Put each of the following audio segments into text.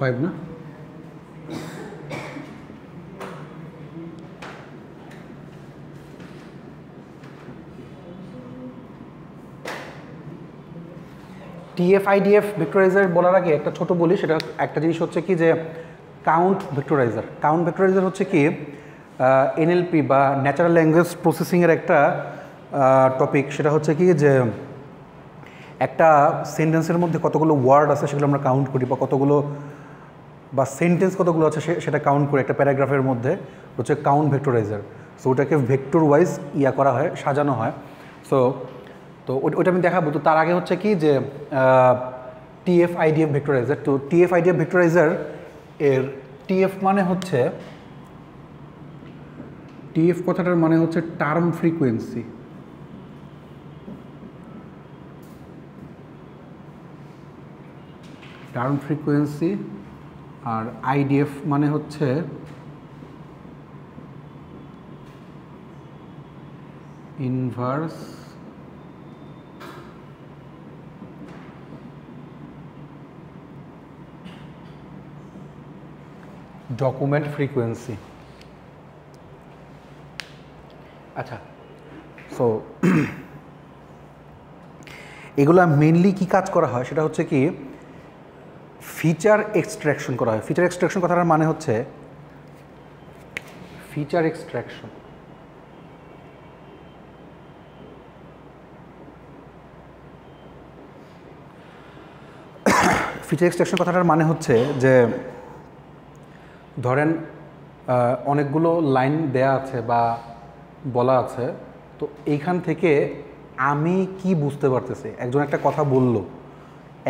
5 না? TF IDF vectorizer বলার আগে একটা ছোট বলি, সেটা একটা জিনিস হচ্ছে কি যে কাউন্ট ভেক্টরাইজার। কাউন্ট ভেক্টরাইজার হচ্ছে কি এনএলপি বা ন্যাচারাল ল্যাঙ্গুয়েজ প্রসেসিংয়ের একটা টপিক। সেটা হচ্ছে কি যে একটা সেন্টেন্সের মধ্যে কতগুলো ওয়ার্ড আছে সেগুলো আমরা কাউন্ট করি, বা কতগুলো বা সেন্টেন্স কতগুলো আছে সেটা কাউন্ট করি একটা প্যারাগ্রাফের মধ্যে, হচ্ছে কাউন্ট ভেক্টরাইজার। সো ওটাকে ভেক্টর ওয়াইজ করা হয়, সাজানো হয়। সো তো ওইটা আমি দেখাবো। তো তার আগে হচ্ছে কি যে টিএফ আইডিএফ ভেক্টরাইজার। তো টিএফ আইডিএফ ভেক্টরাইজার এর টিএফ মানে হচ্ছে, টিএফ কথাটার মানে হচ্ছে টার্ম ফ্রিকোয়েন্সি। Term frequency. আর আইডিএফ মানে হচ্ছে ইনভার্স ডকুমেন্ট ফ্রিকোয়েন্সি। আচ্ছা, সো এগুলা মেনলি কি কাজ করা হয় সেটা হচ্ছে কি ফিচার এক্সট্রাকশন করা হয়। ফিচার এক্সট্রাকশন কথাটার মানে হচ্ছে ফিচার এক্সট্রাকশন ফিচার এক্সট্রাকশন কথাটার মানে হচ্ছে যে ধরেন অনেকগুলো লাইন দেয়া আছে বা বলা আছে, তো এইখান থেকে আমি কি বুঝতে পারতেছি, একজন একটা কথা বলল,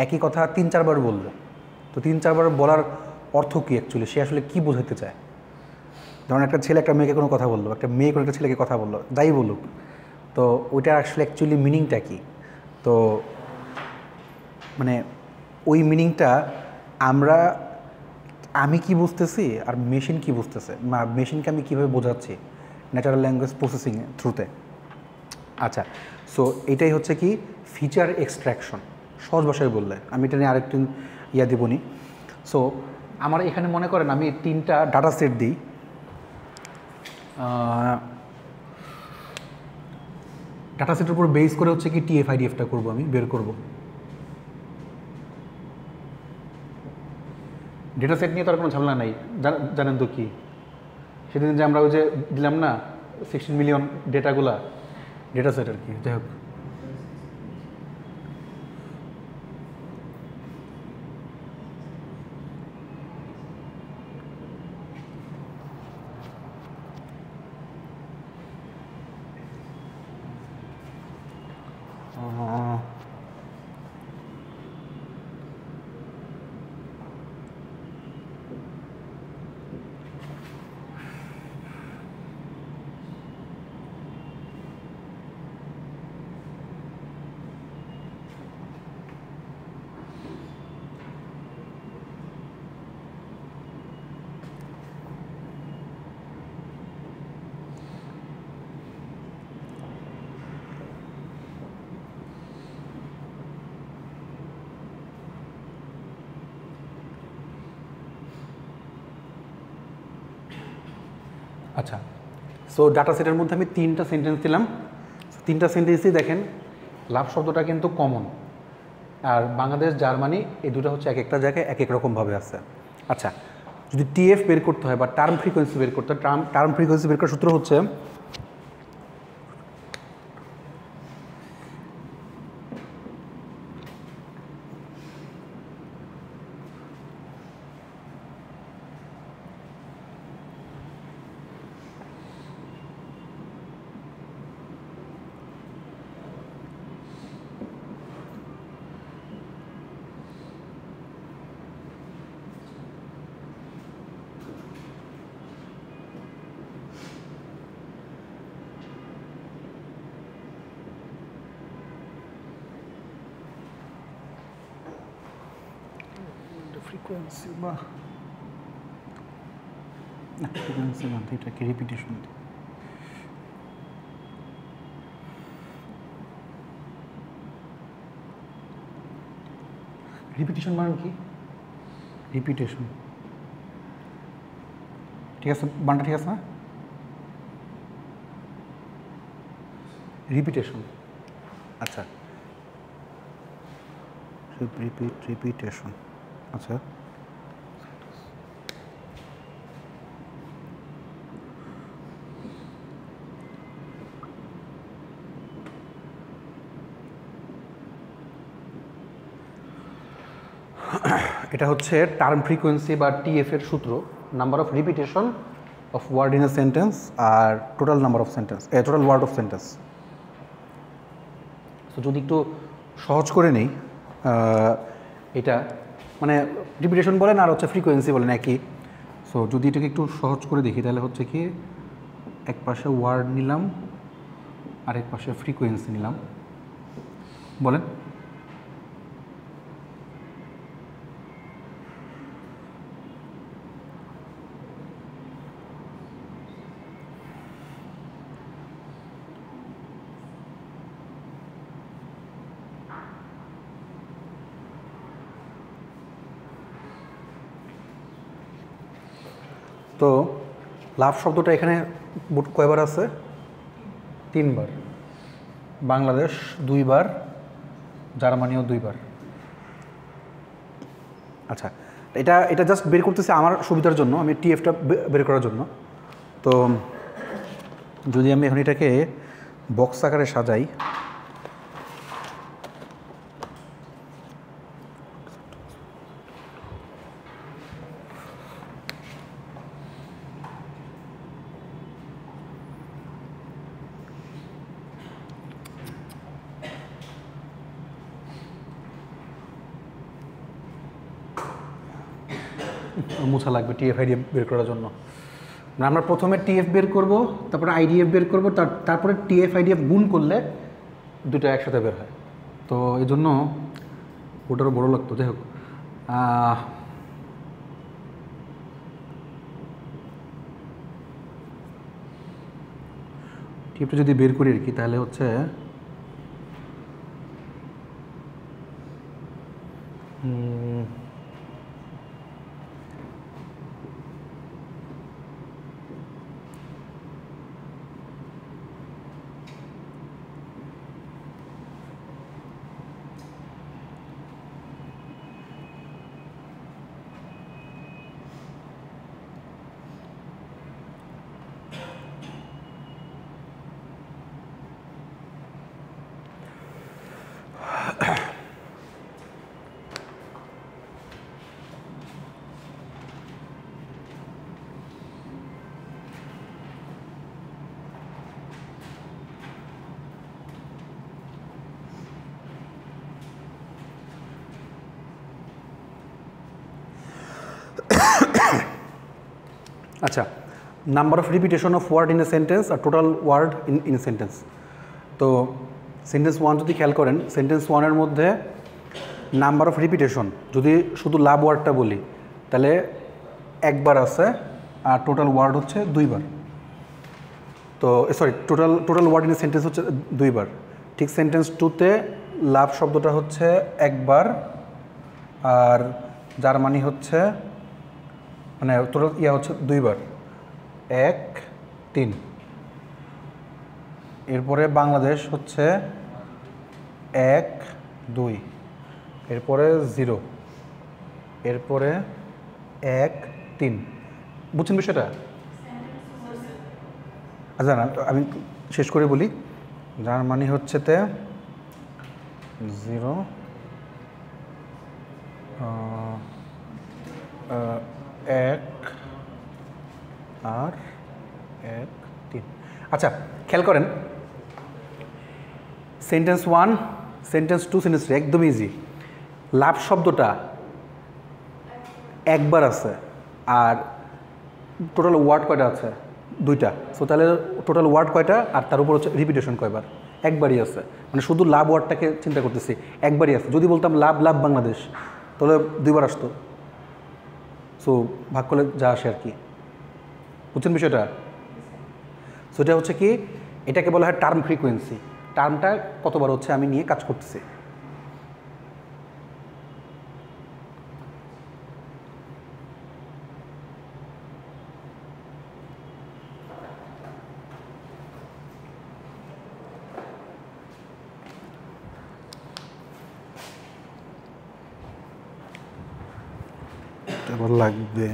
একই কথা 3-4 বার বলল, তো 3-4 বার বলার অর্থ কী অ্যাকচুয়ালি, সে আসলে কী বোঝাতে চায়। ধরেন একটা ছেলে একটা মেয়েকে কোনো কথা বললো, একটা মেয়ে কোনো একটা ছেলেকে কথা বললো, যাই বলুক, তো ওইটার আসলে অ্যাকচুয়ালি মিনিংটা কী। তো মানে ওই মিনিংটা আমি কি বুঝতেছি আর মেশিন কি বুঝতেছে, মেশিনকে আমি কীভাবে বোঝাচ্ছি ন্যাচারাল ল্যাঙ্গুয়েজ প্রসেসিং থ্রুতে। আচ্ছা, সো এটাই হচ্ছে কি ফিচার এক্সট্রাকশন, সহজ ভাষায় বললে। আমি এটা নিয়ে আরেকটু দেবনি। সো আমার এখানে মনে করেন আমি 3টা ডাটা সেট দিই। ডাটা সেটের উপর বেস করে হচ্ছে কি টিএফ আইডিএফটা করবো, আমি বের করব। ডেটা সেট নিয়ে তো আর কোনো ঝামেলা নাই, জানেন তো কি সেদিন যে আমরা ওই যে দিলাম না 16 মিলিয়ন ডেটাগুলা, ডেটা সেট আর কি। যাই হোক, আচ্ছা, সো ডাটা সেটের মধ্যে আমি 3টা সেন্টেন্স দিলাম। 3টা সেন্টেন্সই দেখেন লাভ শব্দটা কিন্তু কমন, আর বাংলাদেশ জার্মানি এই দুটো হচ্ছে এক একটা জায়গায় এক এক রকমভাবে আছে। আচ্ছা, যদি টিএফ বের করতে হয় বা টার্ম ফ্রিকোয়েন্সি বের করতে হয়, টার্ম ফ্রিকোয়েন্সি বের করার সূত্র হচ্ছে ফ্রিকোয়েন্সি বা ফ্রিকোয়েন্সি না, এটাকে রিপিটেশন। রিপিটেশন মানে কি? রিপিটেশন, ঠিক আছে, বানটা ঠিক আছে না? রিপিটেশন, আচ্ছা, রিপিটেশন, আচ্ছা। এটা হচ্ছে টার্ম ফ্রিকোয়েন্সি বা টিএফ এর সূত্র, number of repetition of word in a sentence আর total number of sentence, total word of sentence. So যদি একটু সহজ করে নেই, এটা মানে রিপিটেশন বলেন আর হচ্ছে ফ্রিকোয়েন্সি বলেন একই। সো যদি এটাকে একটু সহজ করে দেখি তাহলে হচ্ছে কি, এক পাশে ওয়ার্ড নিলাম আর এক পাশে ফ্রিকোয়েন্সি নিলাম, বলেন। তো লাভ শব্দটা এখানে কয়বার আছে? 3 বার। বাংলাদেশ 2 বার, জার্মানিও 2 বার। আচ্ছা, এটা এটা জাস্ট বের করতেছি আমার সুবিধার জন্য, আমি টিএফটা বের করার জন্য। তো যদি আমি এখন এটাকে বক্স আকারে সাজাই, মোছা লাগবে টিএফ আইডিএফ বের করার জন্য। মানে আমরা প্রথমে টিএফ বের করব, তারপরে আইডিএফ বের করব, তারপরে টিএফ আইডিএফ গুণ করলে দুটো একসাথে বের হয়। তো এই জন্য ওটারও বড়ো লাগতো। যাই হোক, টিএফটা যদি বের করি আর কি, তাহলে হচ্ছে আচ্ছা, number of repetition of word in a sentence আর total word in a sentence. তো সেন্টেন্স 1 যদি খেয়াল করেন, সেন্টেন্স 1-এর মধ্যে নাম্বার অফ রিপিটেশন যদি শুধু লাভ ওয়ার্ডটা বলি তাহলে 1 বার আছে, আর টোটাল ওয়ার্ড হচ্ছে 2 বার। তো sorry, total word in a sentence হচ্ছে 2 বার। ঠিক সেন্টেন্স 2-তে লাভ শব্দটা হচ্ছে 1 বার, আর জার্মানি হচ্ছে মানে টোটাল হচ্ছে 2 বার, 1 3। এরপরে বাংলাদেশ হচ্ছে 1 2, এরপরে 0, এরপরে 1 3। বুঝছেন বিষয়টা? আচ্ছা না, আমি শেষ করে বলি। জার্মানি হচ্ছে 0, 1 আর 1 3। আচ্ছা, খেয়াল করেন, সেন্টেন্স 1, সেন্টেন্স 2, সেন্টেন্স 3 একদম ইজি। লাভ শব্দটা 1 বার আছে, আর টোটাল ওয়ার্ড কয়টা আছে? 2টা। সো তাহলে টোটাল ওয়ার্ড কয়টা, আর তার উপর হচ্ছে রিপিটেশন কয়বার? 1 বারই আছে। মানে শুধু লাভ ওয়ার্ডটাকে চিন্তা করতেছি, 1 বারই আছে। যদি বলতাম লাভ লাভ বাংলাদেশ, তাহলে 2 বার আসতো। সো ভাগ করলে যা আসে আর কি। বুঝছেন বিষয়টা? সো এটা হচ্ছে কি, এটাকে বলা হয় টার্ম ফ্রিকোয়েন্সি। টার্মটা কতবার হচ্ছে আমি নিয়ে কাজ করতেছি। আবার লাগবে।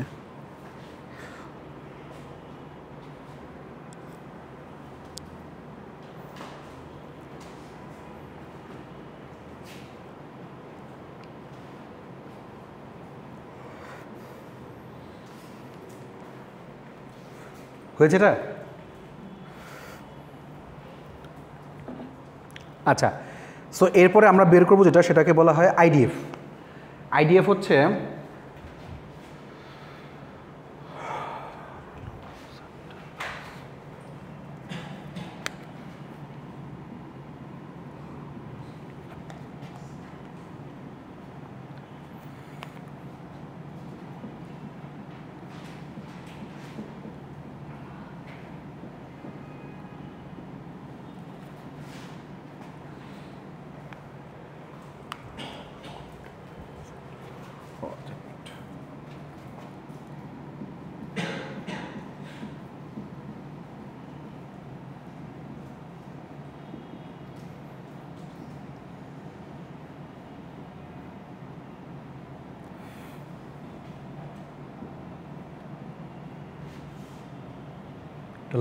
হয়েছে এটা? আচ্ছা, সো এরপরে আমরা বের করবো যেটা, সেটাকে বলা হয় আইডিএফ। আইডিএফ হচ্ছে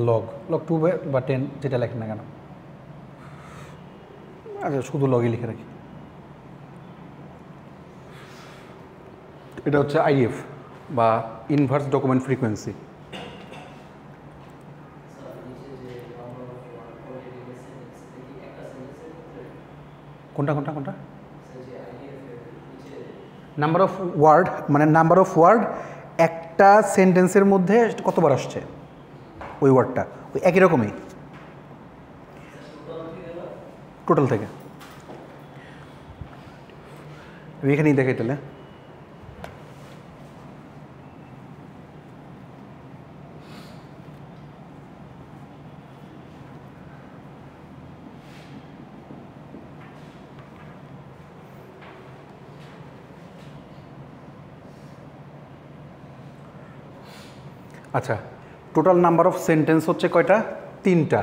লগ, লগ 2 বা 10 যেটা লেখেন না কেন। আচ্ছা, শুধু লগই লিখে রাখি। এটা হচ্ছে আইডিএফ বা ইনভার্স ডকুমেন্ট ফ্রিকোয়েন্সি। কোনটা কোনটা কোনটা? নাম্বার অফ ওয়ার্ড, মানে নাম্বার অফ ওয়ার্ড একটা সেন্টেন্সের মধ্যে কতবার আসছে ওই ওয়ার্ডটা, ওই একই রকমই টোটাল থেকে। আমি এখানেই দেখাই তাহলে। আচ্ছা, টোটাল নাম্বার অফ সেন্টেন্স হচ্ছে কয়টা? 3টা।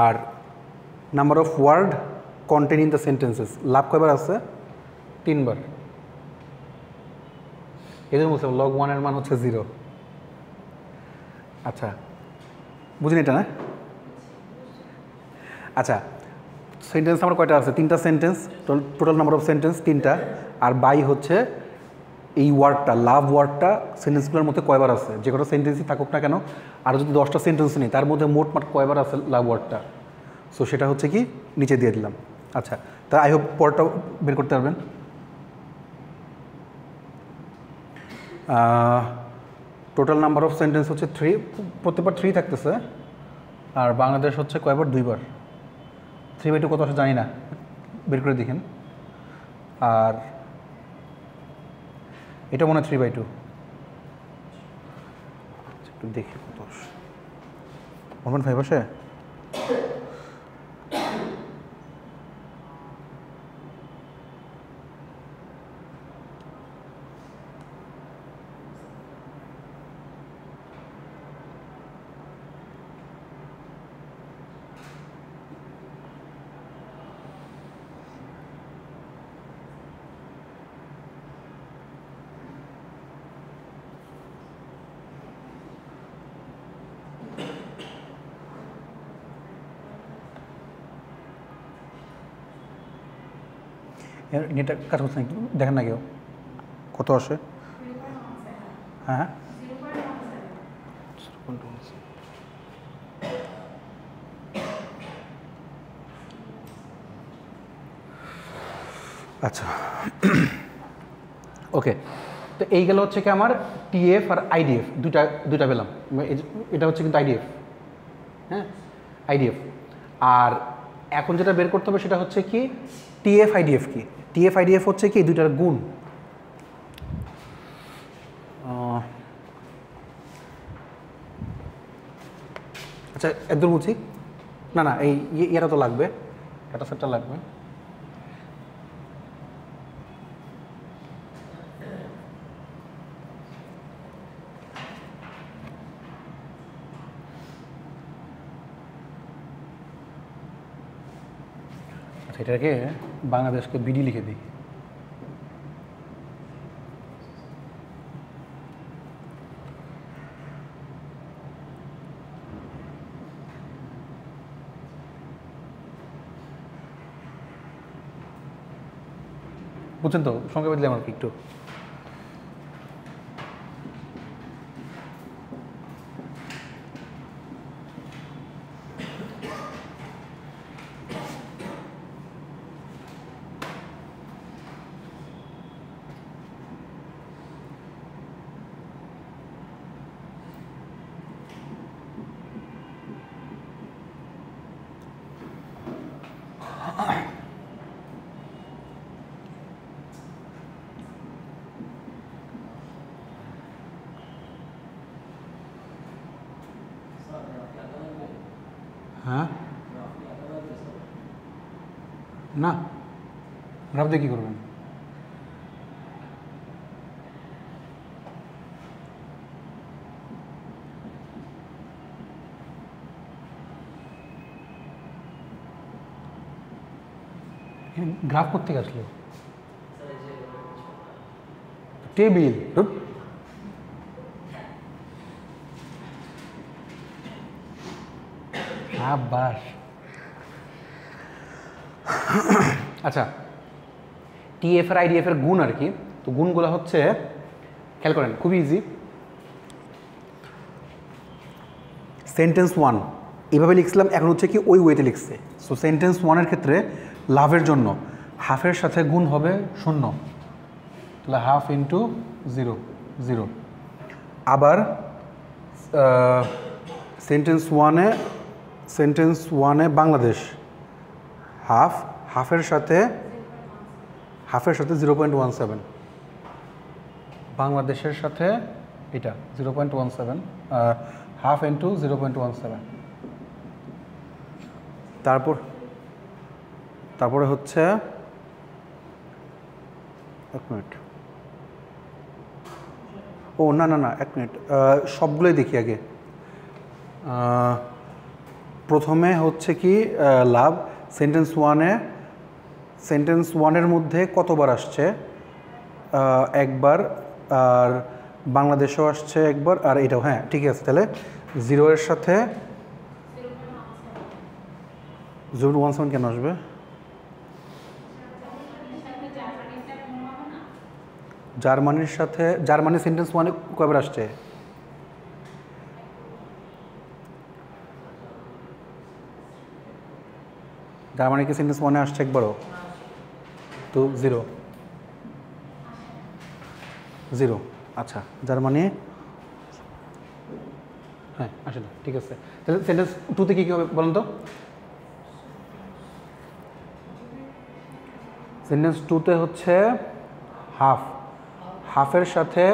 আর number of word contain in the sentences love কয়বার আছে? 3বার। এদের মধ্যে লগ 1 এর মান হচ্ছে 0। আচ্ছা, বুঝিনি এটা না? আচ্ছা, সেন্টেন্স আমার কয়টা আছে? 3টা sentence, total number of sentence 3টা। আর বাই হচ্ছে এই ওয়ার্ডটা, লাভ ওয়ার্ডটা সেন্টেন্সগুলোর মধ্যে কয়বার আছে, যে কোনো সেন্টেন্সই থাকুক না কেন। আর যদি 10টা সেন্টেন্স নেই, তার মধ্যে মোট কয়বার আছে লাভ ওয়ার্ডটা, সো সেটা হচ্ছে কি নিচে দিয়ে দিলাম। আচ্ছা, তা আই হোপ পরটা বের করতে পারবেন। টোটাল নাম্বার অফ সেন্টেন্স হচ্ছে 3, প্রত্যেকবার 3 থাকতেছে। আর বাংলাদেশ হচ্ছে কয়বার? 2বার। 3/2 কত আসে জানি না, বের করে দেখেন। আর এটা মনে হয় 3/2। একটু দেখি কত আসে। 1.5 আসে? নেটটা কাজ করছে না, একটু দেখেন না কেউ কত আসে। হ্যাঁ, আচ্ছা ওকে। তো এই গেল হচ্ছে কি আমার টিএফ আর আইডিএফ, দুইটা পেলাম। এটা হচ্ছে কিন্তু আইডিএফ, হ্যাঁ আইডিএফ। আর এখন যেটা বের করতে হবে সেটা হচ্ছে কি টিএফ আইডিএফ। কি টিএফ আইডিএফ হচ্ছে কি দুইটার গুণ। আচ্ছা, একদম বুঝি না না, এই ইয়েটা তো লাগবে, ডাটা সেটটা লাগবে। আচ্ছা, এটাকে বাংলাদেশকে বিডি লিখে দিই। বুঝছেন তো, সংক্ষেপে দিলাম আর কি একটু। হ্যাঁ না, গ্রাফ দিয়ে কী করবেন? গ্রাফ কোথেকে আসলো? টেবিল। আবার আচ্ছা, টিএফ আর আইডিএফ এর গুণ আর কি। তো গুণগুলো হচ্ছে, খেয়াল করেন, খুবই ইজি। সেন্টেন্স ওয়ান এইভাবে লিখছিলাম, এখন হচ্ছে কি ওই ওয়েতে লিখছে। সো সেন্টেন্স ওয়ানের ক্ষেত্রে লাভের জন্য হাফের সাথে গুণ হবে 0, তাহলে হাফ ইন্টু 0 0। আবার সেন্টেন্স ওয়ানে বাংলাদেশ হাফের সাথে 0.17, বাংলাদেশের সাথে এটা 0.17, হাফ ইন্টু 0.17। তারপরে হচ্ছে, এক মিনিট, ও না না না, এক মিনিট, সবগুলোই দেখি আগে। প্রথমে হচ্ছে কি লাভ, সেন্টেন্স ওয়ানের মধ্যে কতবার আসছে? একবার, আর বাংলাদেশেও আসছে একবার, আর এটাও, হ্যাঁ ঠিক আছে। তাহলে 0 এর সাথে 0.17 কেন আসবে? জার্মানি সেন্টেন্স ওয়ানে কয়বার আসছে? জার্মানি কি সেন্টেন্স ওয়ানে আসছে একবারও? তো 0। আচ্ছা, জার্মানি, হ্যাঁ আসলে ঠিক আছে। তাহলে সেন্টেন্স টুতে কী কী হবে বলুন তো? সেন্টেন্স টুতে হচ্ছে হাফের সাথে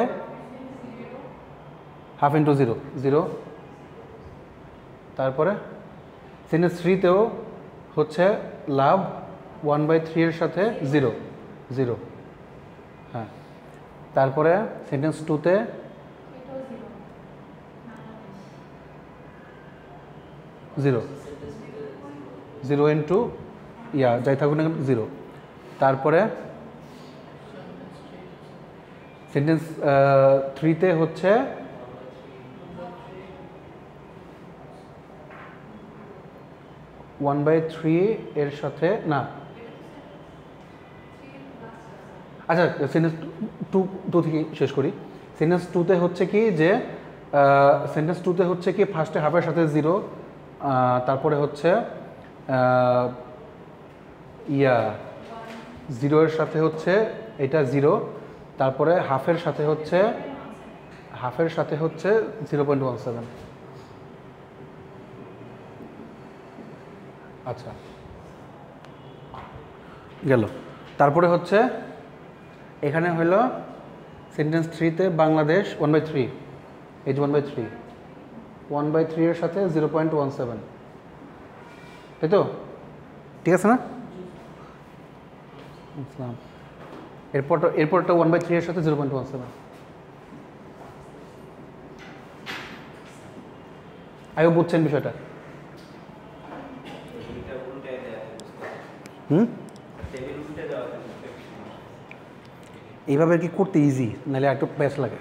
হাফ ইন্টু 0। তারপরে সেন্টেন্স থ্রিতেও হচ্ছে লাভ 1/3 এর সাথে 0। হ্যাঁ, তারপরে সেন্টেন্স টুতে 0 ইন্টু যাই থাকুন না 0। তারপরে সেন্টেন্স থ্রিতে হচ্ছে 1/3 এর সাথে না, আচ্ছা সেন্টেন্স টু থেকে শেষ করি। সেন্টেন্স টুতে হচ্ছে কি যে ফার্স্টে হাফের সাথে 0, তারপরে হচ্ছে 0 এর সাথে হচ্ছে এটা 0, তারপরে হাফের সাথে হচ্ছে 0.17। আচ্ছা গেল। তারপরে হচ্ছে এখানে হলো সেন্টেন্স থ্রিতে বাংলাদেশ 1/3, এই যে 1/3 এর সাথে 0.17, তাই তো? ঠিক আছে না? এরপরটা 1/3 এর সাথে 0.17। আয়ও বুঝছেন বিষয়টা? এইভাবে কি করতে ইজি, নাহলে একটু প্যাচ লাগে।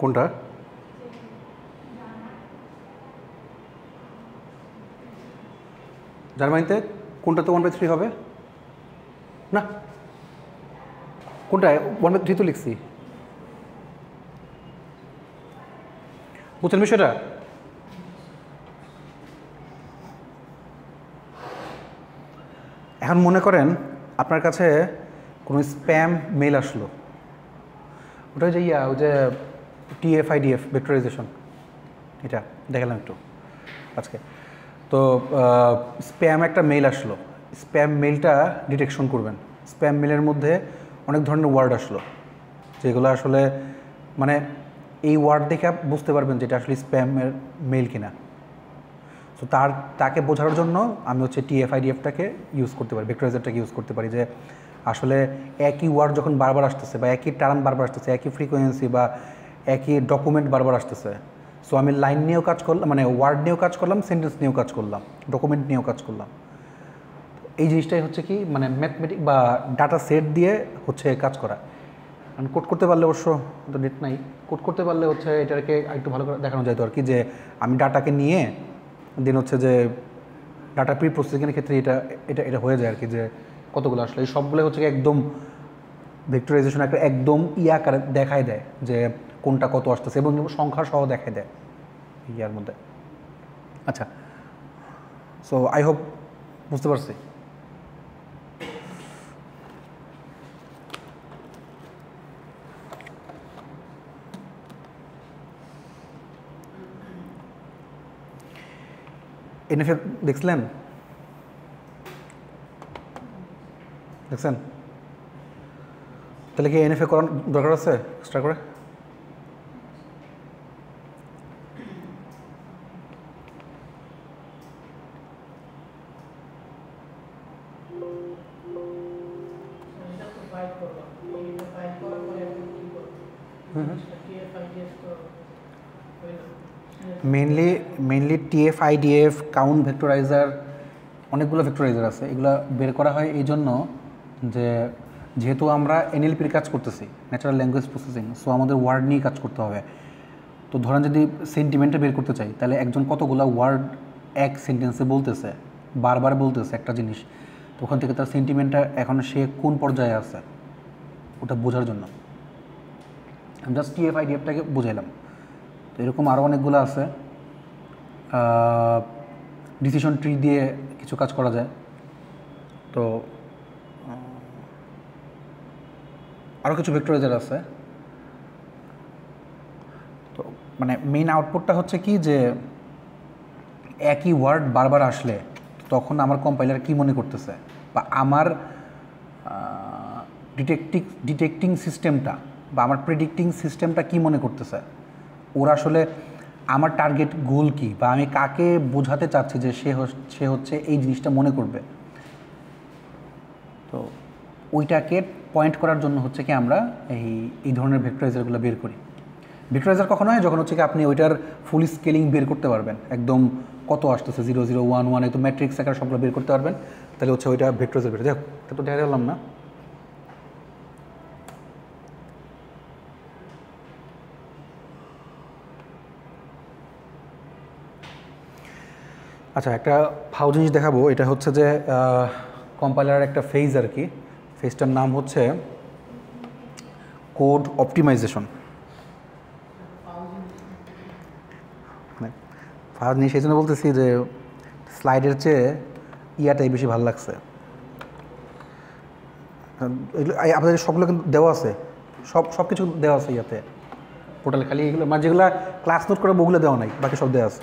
কোনটা? জার্মানিতে কোনটাতে 1/3 হবে না? কোনটা 1/3 তো লিখছি। বুঝছেন বিষয়টা? এখন মনে করেন আপনার কাছে কোনো স্প্যাম মেল আসলো, ওটা যে ওই যে TF-IDF ভেক্টরাইজেশন, এটা দেখালাম একটু আজকে। তো স্প্যাম একটা মেল আসলো, স্প্যাম মেলটা ডিটেকশন করবেন। স্প্যাম মেলের মধ্যে অনেক ধরনের ওয়ার্ড আসলো, যেগুলো আসলে মানে এই ওয়ার্ড দেখে বুঝতে পারবেন যে এটা আসলে স্প্যামের মেল কিনা। তো তাকে বোঝানোর জন্য আমি হচ্ছে TF-IDF-টাকে ইউজ করতে পারি, ভেক্টরাইজারটাকে ইউজ করতে পারি, যে আসলে একই ওয়ার্ড যখন বারবার আসতেছে বা একই টার্ম বারবার আসতেছে, একই ফ্রিকোয়েন্সি বা একই ডকুমেন্ট বারবার আসতেছে। সো আমি লাইন নিয়েও কাজ করলাম, মানে ওয়ার্ড নিয়েও কাজ করলাম, সেন্টেন্স নিয়েও কাজ করলাম, ডকুমেন্ট নিয়েও কাজ করলাম। এই জিনিসটাই হচ্ছে কি মানে ম্যাথমেটিক বা ডাটা সেট দিয়ে হচ্ছে কাজ করা। কারণ কোড করতে পারলে অবশ্য তো ডেট নাই, কোড করতে পারলে হচ্ছে এটাকে একটু ভালো করে দেখানো যেত আর কি, যে আমি ডাটাকে নিয়ে দেন হচ্ছে যে ডাটা প্রি প্রসেসিংয়ের ক্ষেত্রে এটা এটা এটা হয়ে যায় আর কি, যে কতগুলো আসলে এই সবগুলো হচ্ছে একদম ভেক্টরাইজেশন একটা একদম আকারে দেখায় দেয় যে কোনটা কত আসতেছে এবং সংখ্যা সহ দেখায় দেয় ইয়ার মধ্যে। আচ্ছা, সো আই হোপ বুঝতে পারছি। এনএফএ দেখছিলেন? দেখছেন? তাহলে কি এনএফএ করার দরকার আছে এক্সট্রা করে? মেইনলি TF-IDF, কাউন্ট ভেক্টরাইজার, অনেকগুলো ভেক্টরাইজার আছে। এগুলো বের করা হয় এই জন্য যে যেহেতু আমরা NLP-র কাজ করতেছি, ন্যাচারাল ল্যাঙ্গুয়েজ প্রসেসিং, সো আমাদের ওয়ার্ড নিয়ে কাজ করতে হবে। তো ধরেন যদি সেন্টিমেন্টটা বের করতে চাই, তাহলে একজন কতগুলো ওয়ার্ড এক সেন্টেন্সে বলতেছে, বারবার বলতেছে একটা জিনিস, তো ওখান থেকে তার সেন্টিমেন্টটা এখন সে কোন পর্যায়ে আছে ওটা বোঝার জন্য আমি জাস্ট TF-IDF-টাকে বুঝাইলাম। তো এরকম আরও অনেকগুলো আছে। ডিসিশন ট্রি দিয়ে কিছু কাজ করা যায়। তো আরও কিছু ভেক্টরাইজার আছে। তো মানে মেইন আউটপুটটা হচ্ছে কি, যে একই ওয়ার্ড বারবার আসলে তখন আমার কম্পাইলার কি মনে করতেছে বা আমার ডিটেক্টিং সিস্টেমটা বা আমার প্রেডিক্টিং সিস্টেমটা কি মনে করতেছে, ওরা আসলে আমার টার্গেট গোল কি বা আমি কাকে বোঝাতে চাচ্ছি যে সে হচ্ছে এই জিনিসটা মনে করবে। তো ওইটাকে পয়েন্ট করার জন্য হচ্ছে কি আমরা এই ধরনের ভেক্টরাইজারগুলো বের করি। ভেক্টরাইজার কখনো হয় যখন হচ্ছে কি আপনি ওইটার ফুল স্কেলিং বের করতে পারবেন, একদম কত আসতেছে 0 0 1 1 একদম ম্যাট্রিক্স আকারে সবগুলো বের করতে পারবেন, তাহলে হচ্ছে ওইটা ভেক্টরাইজার বের। দেখো এটা তো দেখা গেলাম না। আচ্ছা, একটা ফাউ জিনিস দেখাবো। এটা হচ্ছে যে কম্পাইলারের একটা ফেজ আর কি, ফেজটার নাম হচ্ছে কোড অপটিমাইজেশন। মানে ফাউ জিনিস এই জন্য বলতেছি যে স্লাইডের চেয়ে ইয়াটাই বেশি ভালো লাগছে। এগুলো আপনাদের সবগুলো কিন্তু দেওয়া আছে, সব কিছু দেওয়া আছে ইয়াতে পোর্টালে, খালি এগুলো মানে যেগুলো ক্লাস নোট করে ওগুলো দেওয়া নাই, বাকি সব দেওয়া আছে।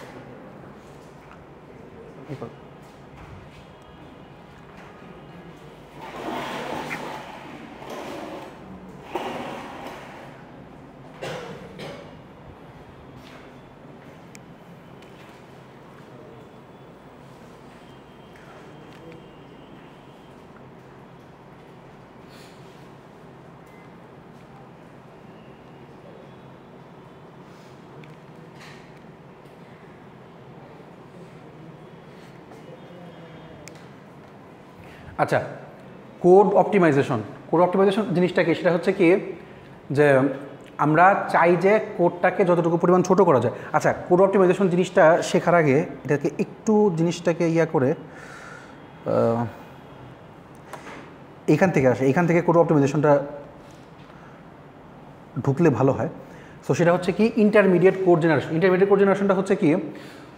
আচ্ছা, কোড অপটিমাইজেশন জিনিসটা কি, সেটা হচ্ছে কি যে আমরা চাই যে কোডটাকে যতটুকু পরিমাণ ছোট করা যায়। আচ্ছা, কোড অপটিমাইজেশন জিনিসটা শেখার আগে এটাকে একটু জিনিসটাকে করে এইখান থেকে আসে, এইখান থেকে কোড অপটিমাইজেশনটা ঢুকলে ভালো হয়। সো সেটা হচ্ছে কি intermediate code generation. Intermediate code জেনারেশনটা হচ্ছে কি,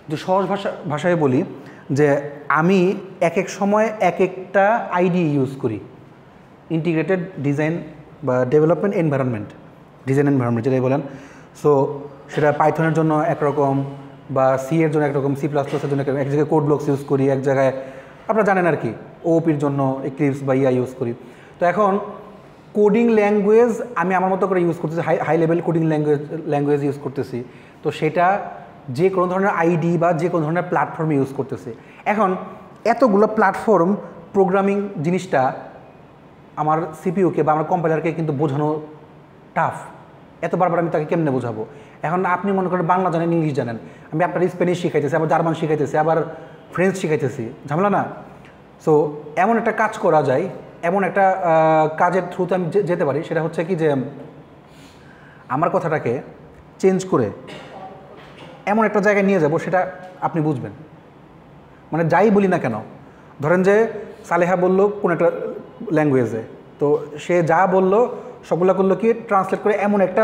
যে সহজ ভাষায় বলি যে আমি এক এক সময় এক একটা আইডি ইউজ করি, ইন্টিগ্রেটেড ডিজাইন বা ডেভেলপমেন্ট এনভায়রনমেন্ট, ডিজাইন এনভায়রনমেন্ট যেটাই বলেন। সো সেটা পাইথনের জন্য একরকম, বা সি এর জন্য একরকম, সি প্লাস প্লাসের জন্য এক জায়গায় কোড ব্লকস ইউজ করি, এক জায়গায় আপনারা জানেন আর কি ওপির জন্য এক্লিপস বা ইয়া ইউজ করি। তো এখন কোডিং ল্যাঙ্গুয়েজ আমি আমার মতো করে ইউজ করতেছি, high level coding language use করতেছি। তো সেটা যে কোনো ধরনের আইডি বা যে কোনো ধরনের প্ল্যাটফর্মে ইউজ করতেছি। এখন এতগুলো প্ল্যাটফর্ম প্রোগ্রামিং জিনিসটা আমার সিপিইউকে বা আমার কম্পাইলারকে কিন্তু বোঝানো টাফ। এত বারবার আমি তাকে কেমনে বোঝাবো? এখন আপনি মনে করেন বাংলা জানেন, ইংলিশ জানেন, আমি আপনার স্প্যানিশ শিখাইতেছি, আবার জার্মান শিখাইতেছি, আবার ফ্রেঞ্চ শিখাইতেছি, ঝামেলা না? সো এমন একটা কাজ করা যায়, এমন একটা কাজের থ্রুতে আমি যেতে পারি, সেটা হচ্ছে কি যে আমার কথাটাকে চেঞ্জ করে এমন একটা জায়গায় নিয়ে যাব সেটা আপনি বুঝবেন। মানে যাই বলি না কেন, ধরেন যে সালেহা বললো কোন একটা ল্যাঙ্গুয়েজে, তো সে যা বললো সবগুলো করলো কি ট্রান্সলেট করে এমন একটা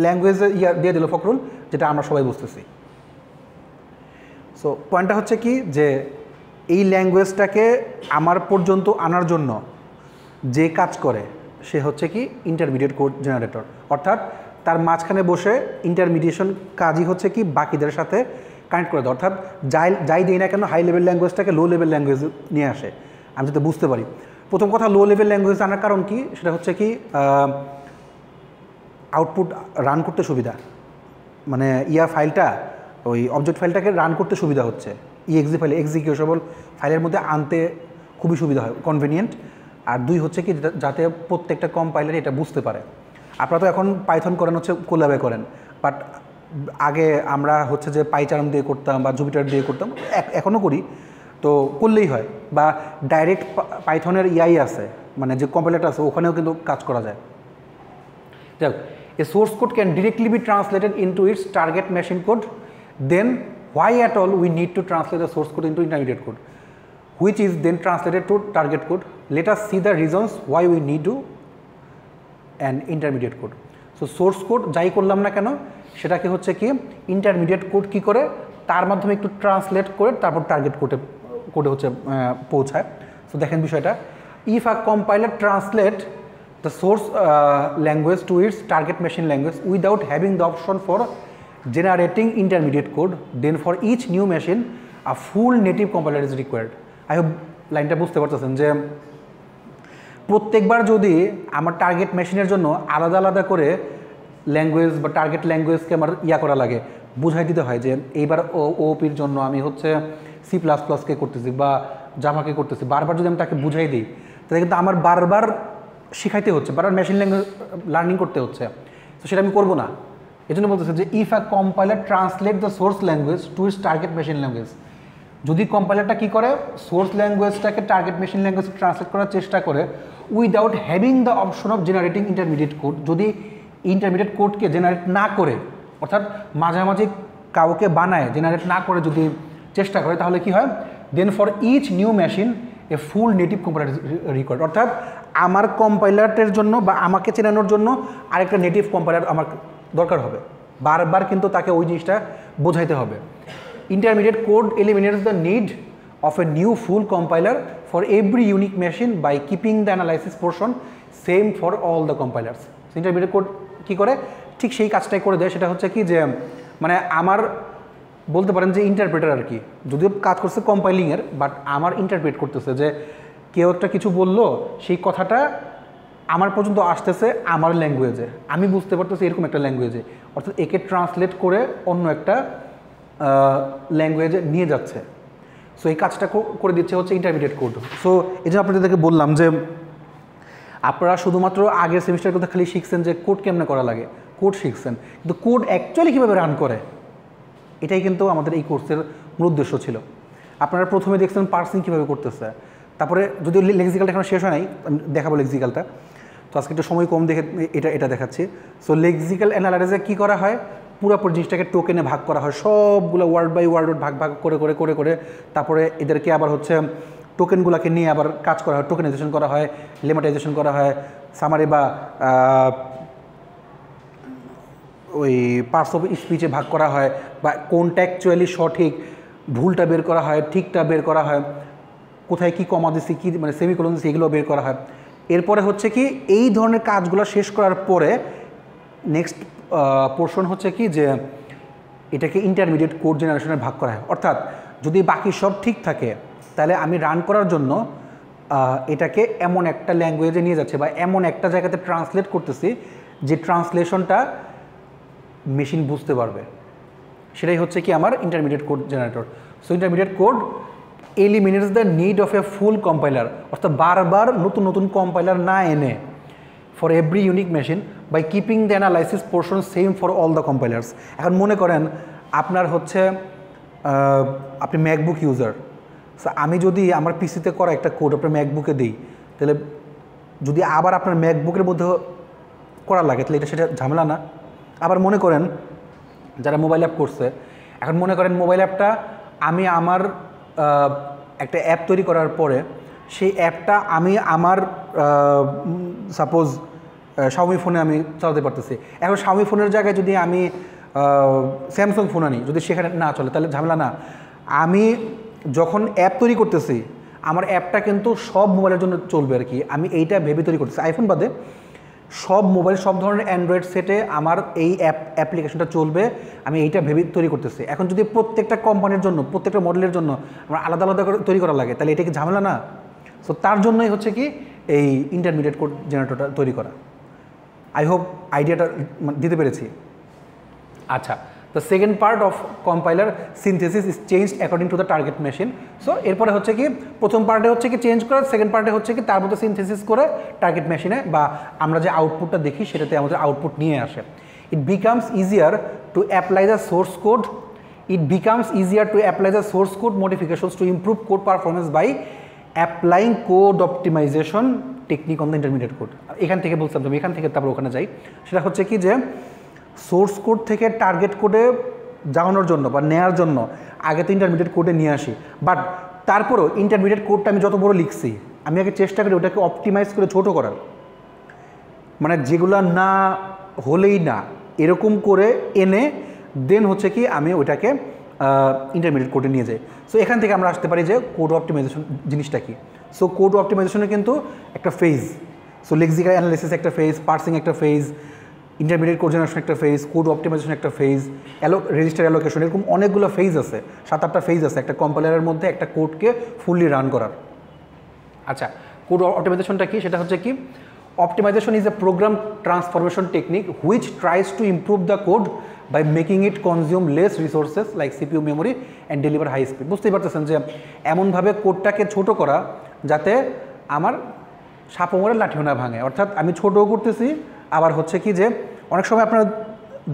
ল্যাঙ্গুয়েজে দিয়ে দিল ফখরুল, যেটা আমরা সবাই বুঝতেছি। সো পয়েন্টটা হচ্ছে কি যে এই ল্যাঙ্গুয়েজটাকে আমার পর্যন্ত আনার জন্য যে কাজ করে সে হচ্ছে কি ইন্টারমিডিয়েট কোড জেনারেটর, অর্থাৎ তার মাঝখানে বসে ইন্টারমিডিয়েশন কাজই হচ্ছে কি বাকিদের সাথে কানেক্ট করে দেয়। অর্থাৎ যাই দিই না কেন হাই লেভেল ল্যাঙ্গুয়েজটাকে লো লেভেল ল্যাঙ্গুয়েজ নিয়ে আসে, আমি যাতে বুঝতে পারি। প্রথম কথা, লো লেভেল ল্যাঙ্গুয়েজ আনার কারণ কি, সেটা হচ্ছে কি আউটপুট রান করতে সুবিধা, মানে ফাইলটা, ওই অবজেক্ট ফাইলটাকে রান করতে সুবিধা হচ্ছে, ইএক্সি ফাইল, এক্সিকিউটেবল ফাইলের মধ্যে আনতে খুবই সুবিধা হয়, কনভিনিয়েন্ট। আর দুই হচ্ছে কি যাতে প্রত্যেকটা কম্পাইলার এটা বুঝতে পারে। আপনারা তো এখন পাইথন করেন হচ্ছে কোল্যাবে করেন, বাট আগে আমরা হচ্ছে যে পাইচার্ম দিয়ে করতাম বা জুপিটার দিয়ে করতাম, এখনও করি, তো করলেই হয়। বা ডাইরেক্ট পাইথনের আছে, মানে যে কম্পাইলারটা আছে ওখানেও কিন্তু কাজ করা যায়। যাক, a source code can directly be translated into its target machine code, then why at all we need to translate the source code into intermediate code, which is then translated to target code. Let us see the reasons why we need to an intermediate code. So source code যাই করলাম না কেন সেটাকে হচ্ছে কি intermediate code কি করে তার মাধ্যমে একটু ট্রান্সলেট করে তারপর টার্গেট কোডে হচ্ছে পৌঁছায়। সো দেখেন বিষয়টা, if a compiler translate the source language to its target machine language without having the option for generating intermediate code, then for each new machine a full native compiler is required. I hope লাইনটা বুঝতে পারতেছেন যে প্রত্যেকবার যদি আমার target মেশিনের জন্য আলাদা আলাদা করে ল্যাঙ্গুয়েজ বা টার্গেট ল্যাঙ্গুয়েজকে আমার করা লাগে, বুঝাই দিতে হয় যে এইবার ওপির জন্য আমি হচ্ছে সি প্লাস প্লাসকে করতেছি বা জাভাকে করতেছি, বারবার যদি আমি তাকে বুঝাই দিই তাহলে কিন্তু আমার বারবার শিখাইতে হচ্ছে, বারবার মেশিন ল্যাঙ্গুয়েজ লার্নিং করতে হচ্ছে। তো সেটা আমি করবো না। এই জন্য বলতেছে যে if a compiler translate the source language to its target machine language, যদি কম্পাইলারটা কী করে সোর্স ল্যাঙ্গুয়েজটাকে টার্গেট মেশিন ল্যাঙ্গুয়েজ ট্রান্সলেট করার চেষ্টা করে without having the option of generating intermediate code, যদি ইন্টারমিডিয়েট কোডকে জেনারেট না করে, অর্থাৎ মাঝামাঝি কাউকে বানায় জেনারেট না করে যদি চেষ্টা করে, তাহলে কি হয়, then for each new machine a full native compiler required, অর্থাৎ আমার কম্পাইলারের জন্য বা আমাকে চেনানোর জন্য আরেকটা নেটিভ কম্পাইলার আমার দরকার হবে, বারবার কিন্তু তাকে ওই জিনিসটা বোঝাইতে হবে। Intermediate code eliminates the need of a new full compiler for every unique machine by keeping the analysis portion same for all the compilers. Intermediate code কী করে, ঠিক সেই কাজটাই করে দেয়। সেটা হচ্ছে কি যে মানে আমার বলতে পারেন যে ইন্টারপ্রেটার আর কি, যদিও কাজ করছে কম্পাইলিংয়ের, বাট আমার ইন্টারপ্রেট করতেছে যে কেউ একটা কিছু বললো, সেই কথাটা আমার পর্যন্ত আসতেছে আমার ল্যাঙ্গুয়েজে, আমি বুঝতে পারতেছি এরকম একটা ল্যাঙ্গুয়েজে, অর্থাৎ একে ট্রান্সলেট করে অন্য একটা ল্যাঙ্গুয়েজে নিয়ে যাচ্ছে। সো এই কাজটা করে দিচ্ছে হচ্ছে ইন্টারমিডিয়েট কোড। সো এই জন্য আপনাদেরকে বললাম যে আপনারা শুধুমাত্র আগের সেমিস্টারের কথা খালি শিখছেন যে কোড কেমনে করা লাগে, কোড শিখছেন, কিন্তু কোড অ্যাকচুয়ালি কীভাবে রান করে এটাই কিন্তু আমাদের এই কোর্সের মূল উদ্দেশ্য ছিল। আপনারা প্রথমে দেখছেন পার্সিং কীভাবে করতেছে, তারপরে যদিও লেক্সিক্যালটা এখন শেষ হয় নাই, দেখাবো লেক্সিক্যালটা। তো তো আজকে একটু সময় কম দেখে এটা দেখাচ্ছি। সো লেক্সিক্যাল অ্যানালাইসিসে কী করা হয়, পুরোপুরি জিনিসটাকে টোকেনে ভাগ করা হয়, সবগুলো ওয়ার্ড বাই ওয়ার্ড ভাগ করে তারপরে এদেরকে আবার হচ্ছে টোকেনগুলোকে নিয়ে আবার কাজ করা হয়, টোকেনাইজেশন করা হয়, লেমাটাইজেশন করা হয়, সামারি বা ওই পার্টস অফ স্পিচে ভাগ করা হয়, বা কোনটা অ্যাকচুয়ালি সঠিক, ভুলটা বের করা হয়, ঠিকটা বের করা হয়, কোথায় কী কমা দিচ্ছি, কী মানে সেমিকোলন দিচ্ছি, এগুলো বের করা হয়। এরপরে হচ্ছে কি এই ধরনের কাজগুলো শেষ করার পরে নেক্সট পোর্শন হচ্ছে কি যে এটাকে ইন্টারমিডিয়েট কোড জেনারেশনে ভাগ করা হয়। অর্থাৎ যদি বাকি সব ঠিক থাকে তাহলে আমি রান করার জন্য এটাকে এমন একটা ল্যাঙ্গুয়েজে নিয়ে যাচ্ছে বা এমন একটা জায়গাতে ট্রান্সলেট করতেছি যে ট্রান্সলেশনটা মেশিন বুঝতে পারবে, সেটাই হচ্ছে কি আমার intermediate code generator. So intermediate code eliminates the need of a full compiler, অর্থাৎ বারবার নতুন কম্পাইলার না এনে for every unique machine by keeping the analysis portion same for all the compilers. এখন মনে করেন আপনার হচ্ছে আপনি ম্যাকবুক ইউজার, সো আমি যদি আমার পিসিতে করা একটা কোড আপনার ম্যাকবুকে দিই, তাহলে যদি আবার আপনার ম্যাকবুকের মধ্যে করা লাগে তাহলে এটা সেটা ঝামেলা না? আবার মনে করেন যারা মোবাইল অ্যাপ করছে, এখন মনে করেন মোবাইল অ্যাপটা আমি আমার একটা অ্যাপ তৈরি করার পরে সেই অ্যাপটা আমি আমার সাপোজ শাওমি ফোনে আমি চালাতে পারতেছি। এখন শাওমি ফোনের জায়গায় যদি আমি স্যামসাং ফোন আনি, যদি সেখানে না চলে তাহলে ঝামেলা না? আমি যখন অ্যাপ তৈরি করতেছি আমার অ্যাপটা কিন্তু সব মোবাইলের জন্য চলবে আর কি, আমি এইটা ভেবে তৈরি করতেছি। আইফোন বাদে সব মোবাইল, সব ধরনের অ্যান্ড্রয়েড সেটে আমার এই অ্যাপ্লিকেশনটা চলবে, আমি এইটা ভেবে তৈরি করতেছি। এখন যদি প্রত্যেকটা কোম্পানির জন্য, প্রত্যেকটা মডেলের জন্য আমার আলাদা আলাদা করে তৈরি করা লাগে তাহলে এটা কি ঝামেলা না? সো তার জন্যই হচ্ছে কি এই ইন্টারমিডিয়েট কোড জেনারেটরটা তৈরি করা। আই হোপ আইডিয়াটা দিতে পেরেছি। আচ্ছা, the second part of compiler synthesis is change according to the target machine. So এরপরে হচ্ছে কি প্রথম পার্টে হচ্ছে কি চেঞ্জ করা, সেকেন্ড পার্টে হচ্ছে কি তার মধ্যে সিনথেসিস করে টার্গেট মেশিনে বা আমরা যে আউটপুটটা দেখি সেটাতে আমাদের আউটপুট নিয়ে আসে। It becomes easier to apply the source code modifications to improve code performance by applying code optimization technique on the intermediate code. এখান থেকে বলছিলাম তুমি, এখান থেকে তারপর ওখানে যাই। সেটা হচ্ছে কি যে সোর্স কোড থেকে টার্গেট কোডে যাওয়ানোর জন্য বা নেওয়ার জন্য আগে তো ইন্টারমিডিয়েট কোডে নিয়ে আসি, বাট তারপরেও ইন্টারমিডিয়েট কোডটা আমি যত বড় লিখছি আমি আগে চেষ্টা করি ওটাকে অপটিমাইজ করে ছোটো করার, মানে যেগুলো না হলেই না এরকম করে এনে দেন হচ্ছে কি আমি ওইটাকে ইন্টারমিডিয়েট কোডে নিয়ে যাই। সো এখান থেকে আমরা আসতে পারি যে কোড অপটিমাইজেশন জিনিসটা কি। সো কোড অপটিমাইজেশনে কিন্তু একটা ফেজ, সো লেক্সিক্যাল অ্যানালাইসিস একটা ফেজ, পার্সিং একটা ফেজ, ইন্টারমিডিয়েট কোড জেনারেশন একটা ফেজ, কোড অপটিমাইজেশন একটা ফেজ, রেজিস্টার অ্যালোকেশন, এরকম অনেকগুলো ফেজ আছে, 7-8টা ফেজ আছে একটা কম্পাইলারের মধ্যে একটা কোডকে ফুললি রান করার। আচ্ছা, কোড অপটিমাইজেশনটা কি? সেটা হচ্ছে কি optimization is a program transformation technique which tries to improve the code by making it consume less resources like CPU memory and deliver high speed. বুঝতেই পারতেছেন যে এমনভাবে কোডটাকে ছোট করা যাতে আমার সাপোমরের লাঠিও না ভাঙে, অর্থাৎ আমি ছোটও করতেছি আবার হচ্ছে কি যে অনেক সময় আপনারা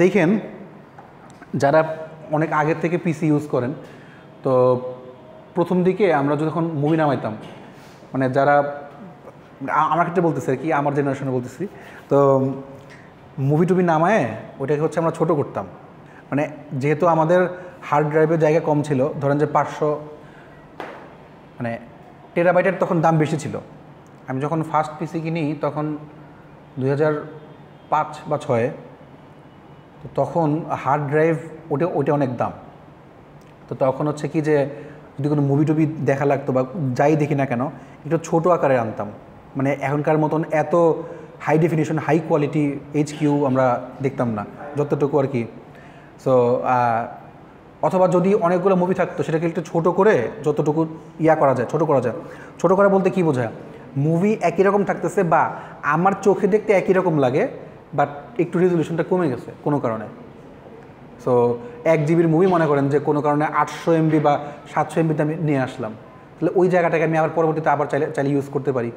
দেখেন যারা অনেক আগের থেকে পিসি ইউজ করেন, তো প্রথম দিকে আমরা যখন মুভি নামাইতাম, মানে যারা আমার ক্ষেত্রে বলতেছি আর কি, আমার জেনারেশনে বলতেছি, তো মুভি টুভি নামায় ওইটাকে হচ্ছে আমরা ছোটো করতাম, মানে যেহেতু আমাদের হার্ড ড্রাইভের জায়গা কম ছিল, ধরেন যে 500 মানে টেরাবাইটের তখন দাম বেশি ছিল। আমি যখন ফার্স্ট পিসি কিনি তখন 2005 বা 2006, তো তখন হার্ড ড্রাইভ ওইটা অনেক দাম। তো তখন হচ্ছে কি যে যদি কোনো মুভি টুভি দেখা লাগতো বা যাই দেখি না কেন একটু ছোটো আকারে আনতাম, মানে এখনকার মতন এত high definition high quality HQ আমরা দেখতাম না যতটুকু আর কি। সো অথবা যদি অনেকগুলো মুভি থাকতো সেটাকে একটু ছোটো করে যতটুকু করা যায় ছোটো করা যায়। ছোটো করা বলতে কী বোঝায়, মুভি একই রকম থাকতেছে বা আমার চোখে দেখতে একই রকম লাগে, বাট একটু রেজলিউশনটা কমে গেছে কোনো কারণে। সো 1 জিবির মুভি মনে করেন যে কোনো কারণে 800 MB বা 700 MBতে আমি নিয়ে আসলাম, তাহলে ওই জায়গাটাকে আমি আবার পরবর্তীতে আবার চাইলে ইউজ করতে পারি।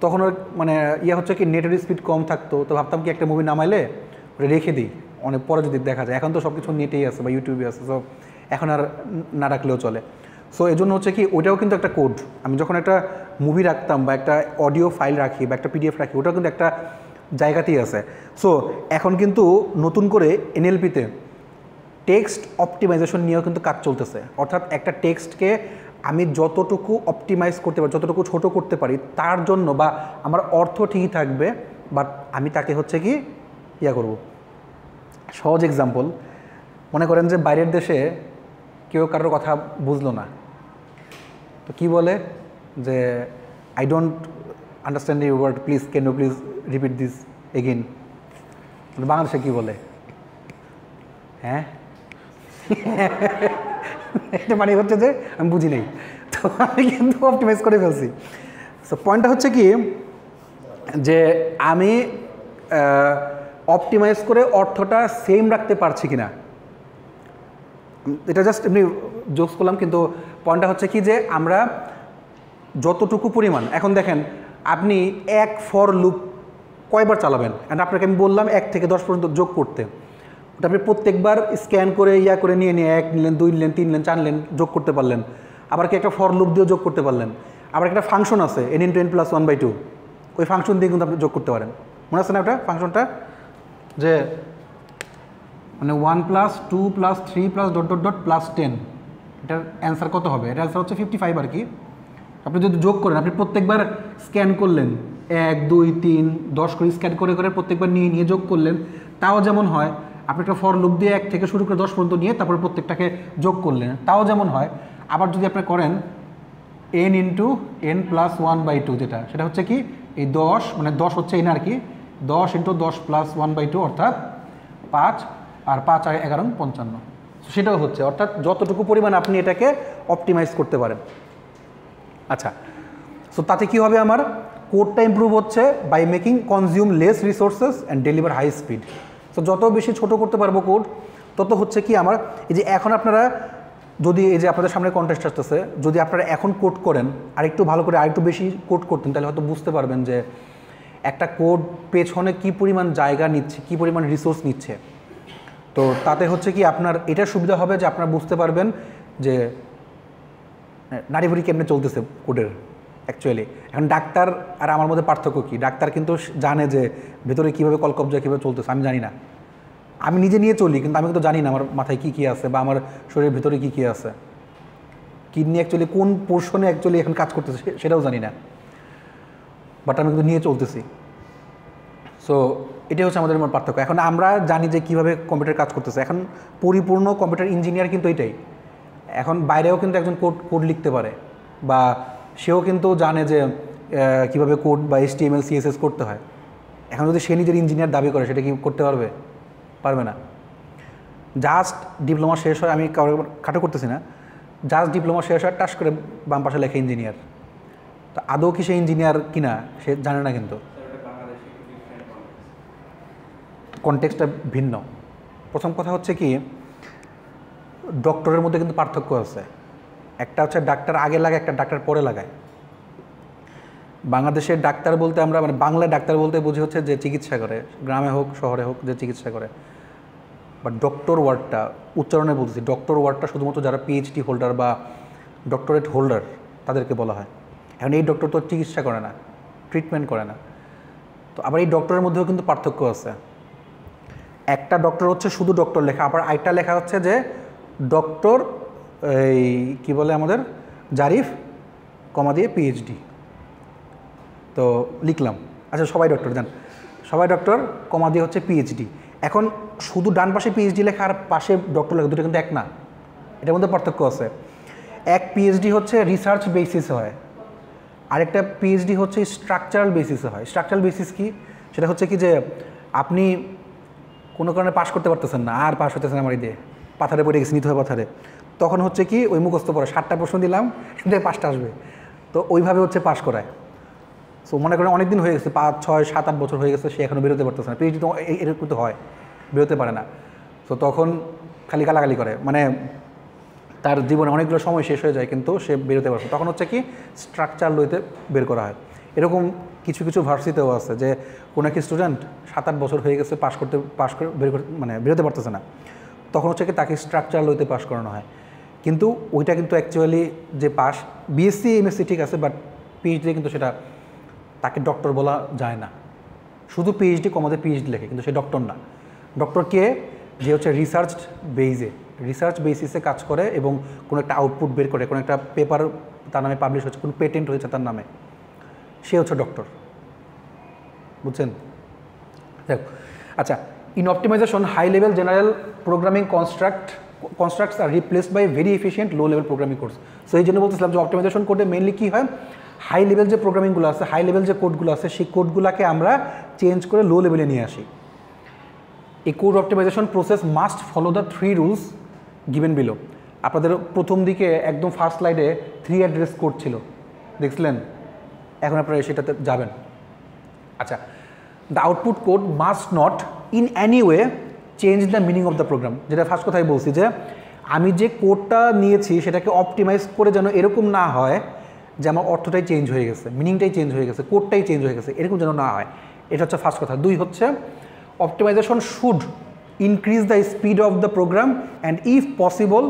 তখন ওর মানে হচ্ছে কি নেটের স্পিড কম থাকতো, তো ভাবতাম কি একটা মুভি নামাইলে ওটা রেখে দিই, অনেক পরে যদি দেখা যায়। এখন তো সব কিছু নেটেই আছে বা ইউটিউবে আছে, সো এখন আর না রাখলেও চলে। সো এই জন্য হচ্ছে কি ওইটাও কিন্তু একটা কোড। আমি যখন একটা মুভি রাখতাম বা একটা অডিও ফাইল রাখি বা একটা পিডিএফ রাখি, ওটাও কিন্তু একটা জায়গাতেই আছে। সো এখন কিন্তু নতুন করে এনএলপিতে টেক্সট অপটিমাইজেশন নিয়েও কিন্তু কাজ চলতেছে। অর্থাৎ একটা টেক্সটকে আমি যতটুকু অপটিমাইজ করতে পারি, যতটুকু ছোট করতে পারি তার জন্য, বা আমার অর্থ ঠিকই থাকবে, বাট আমি তাকে হচ্ছে কি করব। সহজ এক্সাম্পল, মনে করেন যে বাইরের দেশে কেউ কারোর কথা বুঝলো না, তো কি বলে যে I don't understand your word, please can you please repeat this again. বাংলাদেশে কি বলে? হ্যাঁ এটা মানে হচ্ছে যে আমি বুঝি নাই, তো আমি কিন্তু অপটিমাইজ করে ফেলছি। সো পয়েন্টটা হচ্ছে কি যে আমি অপটিমাইজ করে অর্থটা সেম রাখতে পারছি কিনা, এটা জাস্ট এমনি জোকস করলাম। কিন্তু পয়েন্টটা হচ্ছে কি যে আমরা যতটুকু পরিমাণ, এখন দেখেন আপনি এক ফর লুপ কয়বার চালাবেন, অ্যান্ড আপনাকে আমি বললাম 1 থেকে 10 পর্যন্ত যোগ করতে, ওটা আপনি প্রত্যেকবার স্ক্যান করে করে নিয়ে 1 নিলেন, 2 নিলেন, 3 নিলেন, 4 নিলেন, যোগ করতে পারলেন। আবার কি একটা ফর লুপ দিয়েও যোগ করতে পারলেন। আবার একটা ফাংশন আছে n × n + 1/2, ওই ফাংশন দিয়ে কিন্তু আপনি যোগ করতে পারেন। মনে আছে না ওটা ফাংশনটা, যে মানে 1 + 2 + 3 + ... +10, এটার অ্যান্সার কত হবে? এটার অ্যান্সার হচ্ছে 55 আর কি। আপনি যদি যোগ করেন, আপনি প্রত্যেকবার স্ক্যান করলেন 1, 2, 3, 10 করে স্ক্যান করে করে প্রত্যেকবার নিয়ে যোগ করলেন, তাও যেমন হয়। আপনি একটা ফর লুপ দিয়ে 1 থেকে শুরু করে 10 পর্যন্ত নিয়ে তারপরে প্রত্যেকটাকে যোগ করলেন, তাও যেমন হয়। আবার যদি আপনি করেন n × n + 1/2, যেটা সেটা হচ্ছে কি এই 10, মানে 10 হচ্ছে n আর কি, 10 × 10 + 1/2 অর্থাৎ 5, আর 5 আর 11 55, সেটাও হচ্ছে। অর্থাৎ যতটুকু পরিমাণ আপনি এটাকে অপটিমাইজ করতে পারেন। আচ্ছা, সো তাতে কী হবে, আমার কোডটা ইমপ্রুভ হচ্ছে by making consume less resources and deliver high speed. So যত বেশি ছোট করতে পারবো কোড, তত হচ্ছে কি আমার এই যে এখন আপনারা যদি এই যে আপনাদের সামনে কন্টেস্ট আসতেছে, যদি আপনারা এখন কোড করেন আর একটু ভালো করে আরেকটু বেশি কোড করতেন, তাহলে হয়তো বুঝতে পারবেন যে একটা কোড পেছনে কী পরিমাণ জায়গা নিচ্ছে, কী পরিমাণ রিসোর্স নিচ্ছে। তো তাতে হচ্ছে কি আপনার এটা সুবিধা হবে যে আপনারা বুঝতে পারবেন যে নারীভুরি কেমনে চলতেছে কোডের অ্যাকচুয়ালি। এখন ডাক্তার আর আমার মধ্যে পার্থক্য কী? ডাক্তার কিন্তু জানে যে ভেতরে কীভাবে কলকবজা কীভাবে চলতেছে, আমি জানি না। আমি নিজে নিয়ে চলি, কিন্তু আমি কিন্তু জানি না আমার মাথায় কী কী আছে বা আমার শরীরের ভিতরে কী কী আছে, কিডনি অ্যাকচুয়ালি কোন পোর্শনে অ্যাকচুয়ালি এখন কাজ করতেছে সেটাও জানি না, বাট আমি কিন্তু নিয়ে চলতেছি। সো এটাই হচ্ছে আমাদের পার্থক্য। এখন আমরা জানি যে কীভাবে কম্পিউটার কাজ করতেছে। এখন পরিপূর্ণ কম্পিউটার ইঞ্জিনিয়ার কিন্তু এটাই। এখন বাইরেও কিন্তু একজন কোড লিখতে পারে, বা সেও কিন্তু জানে যে কীভাবে কোড বা HTML CSS করতে হয়। এখন যদি সে নিজের ইঞ্জিনিয়ার দাবি করে, সেটা কি করতে পারবে? পারবে না। জাস্ট ডিপ্লোমা শেষ হয়, আমি খাটো করতেছি না, জাস্ট ডিপ্লোমা শেষ হয়, টাস করে বাম পাশে লেখে ইঞ্জিনিয়ার। তো আদৌ কি সে ইঞ্জিনিয়ার কিনা সে জানে না। কিন্তু কনটেক্সটটা ভিন্ন। প্রথম কথা হচ্ছে কি, ডক্টরের মধ্যে কিন্তু পার্থক্য আছে। একটা হচ্ছে ডাক্তার আগে লাগায়, একটা ডাক্তার পরে লাগায়। বাংলাদেশের ডাক্তার বলতে আমরা মানে বাংলায় ডাক্তার বলতে বুঝি হচ্ছে যে চিকিৎসা করে, গ্রামে হোক শহরে হোক যে চিকিৎসা করে। বাট ডক্টর ওয়ার্ডটা উচ্চারণে বলতেছি, ডক্টর ওয়ার্ডটা শুধুমাত্র যারা PhD হোল্ডার বা ডক্টরেট হোল্ডার তাদেরকে বলা হয়। এখন এই ডক্টর তো চিকিৎসা করে না, ট্রিটমেন্ট করে না। তো আবার এই ডক্টরের মধ্যেও কিন্তু পার্থক্য আছে। একটা ডক্টর হচ্ছে শুধু ডক্টর লেখা, আবার আরেকটা লেখা হচ্ছে যে ডক্টর এই কী বলে আমাদের জারিফ কমা দিয়ে PhD। তো লিখলাম, আচ্ছা সবাই ডক্টর জান, সবাই ডক্টর কমা দিয়ে হচ্ছে PhD। এখন শুধু ডান পাশে PhD লেখা আর পাশে ডক্টর লেখা, দুটো কিন্তু এক না, এটার মধ্যে পার্থক্য আছে। এক PhD হচ্ছে রিসার্চ বেসিসে হয়, আরেকটা PhD হচ্ছে স্ট্রাকচারাল বেসিসে হয়। স্ট্রাকচারাল বেসিস কি? সেটা হচ্ছে কি যে আপনি কোনো কারণে পাস করতে পারতেছেন না, আর পাস হতেছেন আমার দিয়ে পাথারে পড়ে গেছে, নিতে হয় পাথারে, তখন হচ্ছে কি ওই মুখস্থ পড়া 7টা প্রশ্ন দিলাম, কিন্তু 5টা আসবে। তো ওইভাবে হচ্ছে পাস করায়। সো মনে করেন অনেক দিন হয়ে গেছে, 5, 6, 7, 8 বছর হয়ে গেছে, সে এখনও বেরোতে পারতেছে না। PhD তো এরকম তো হয়, বেরোতে পারে না। তো তখন খালি গালাগালি করে, মানে তার জীবনে অনেকগুলো সময় শেষ হয়ে যায় কিন্তু সে বেরোতে পারছে। তখন হচ্ছে কি স্ট্রাকচার লইতে বের করা হয়। এরকম কিছু কিছু ভার্সিটিতেও আছে যে কোনো একটি স্টুডেন্ট 7-8 বছর হয়ে গেছে, পাস করে বের করতে মানে বেরোতে পারতেছে না, তখন হচ্ছে কি তাকে স্ট্রাকচার লইতে পাস করানো হয়। কিন্তু ওইটা কিন্তু অ্যাকচুয়ালি যে পাস বিএসসি এমএসসি ঠিক আছে, বাট পিএইচডি কিন্তু সেটা তাকে ডক্টর বলা যায় না। শুধু পিএইচডি কমাতে পিএইচডি লেখে, কিন্তু সে ডক্টর না। ডক্টর কে, যে হচ্ছে রিসার্চ বেসিসে কাজ করে এবং কোনো একটা আউটপুট বের করে, কোনো একটা পেপার তার নামে পাবলিশ হচ্ছে, কোনো পেটেন্ট হয়েছে তার নামে, সে হচ্ছে ডক্টর। বুঝছেন? দেখ, আচ্ছা, in optimization high level general programming constructs আর replaced by very efficient low level programming codes. So এই জন্য বলতেছিলাম যে অপটিমাইজেশন কোডে মেনলি কী হয়, হাই লেভেল যে প্রোগ্রামিংগুলো আছে, হাই লেভেল যে কোডগুলো আছে, সেই কোডগুলোকে আমরা চেঞ্জ করে লো লেভেলে নিয়ে আসি। এই code optimization process must follow the 3 rules given below. আপনাদের প্রথম দিকে একদম ফার্স্ট স্লাইডে 3 অ্যাড্রেস কোড ছিল, দেখছিলেন? এখন আপনারা সেটাতে যাবেন। আচ্ছা, the output code must not in any way change the meaning of the program. যেটা ফার্স্ট কথাই বলছি যে আমি যে কোডটা নিয়েছি সেটাকে অপটিমাইজ করে যেন এরকম না হয় যে আমার অর্থটাই চেঞ্জ হয়ে গেছে, মিনিংটাই চেঞ্জ হয়ে গেছে, কোডটাই চেঞ্জ হয়ে গেছে, এরকম যেন না হয়। এটা হচ্ছে ফার্স্ট কথা। 2 হচ্ছে optimization should increase the speed of the program and if possible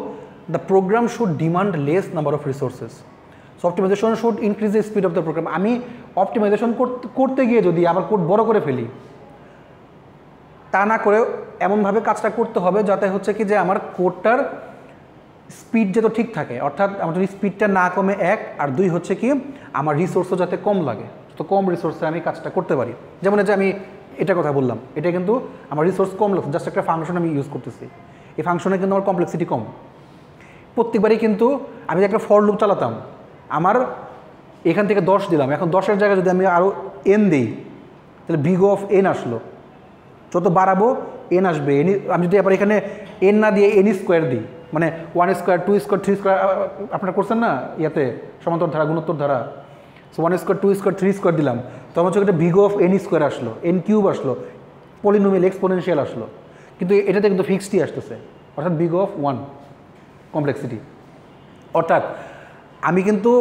the program should demand less number of resources. So optimization should increase the speed of the program. আমি অপটিমাইজেশন করতে গিয়ে যদি আমার কোড বড় করে ফেলি, তা না করে এমনভাবে কাজটা করতে হবে যাতে হচ্ছে কি যে আমার কোডটার স্পিড যাতে ঠিক থাকে, অর্থাৎ আমার যদি স্পিডটা না কমে 1, আর 2 হচ্ছে কি আমার রিসোর্সও যাতে কম লাগে, তো কম রিসোর্সে আমি কাজটা করতে পারি। যেমন যে আমি এটা কথা বললাম, এটা কিন্তু আমার রিসোর্স কম লাগছে, জাস্ট একটা ফাংশন আমি ইউজ করতেছি, এই ফাংশনে কিন্তু আমার কমপ্লেক্সিটি কম। প্রত্যেকবারই কিন্তু আমি যে একটা ফর লুপ চালাতাম, আমার এখান থেকে 10 দিলাম, এখন 10-এর জায়গায় যদি আমি আরও n দিই, তাহলে বিগ অফ n আসলো, যত বাড়াবো n আসবে। আমি যদি আবার এখানে n না দিয়ে n স্কোয়ার দিই, মানে 1 স্কোয়ার 2 স্কোয়ার 3 স্কোয়ার, আপনারা করছেন না ইয়াতে সমান্তর ধারা গুণোত্তর ধারা, সো 1 স্কোয়ার 2 স্কোয়ার 3 স্কোয়ার দিলাম, তখন হচ্ছে একটা বিগ অফ n স্কোয়ার আসলো, n কিউব আসলো, পলিনোমিয়াল এক্সপোনেনশিয়াল আসলো, কিন্তু এটাতে কিন্তু ফিক্সডই আসতেছে, অর্থাৎ বিগ অফ 1 কমপ্লেক্সিটি। অর্থাৎ আমি কিন্তু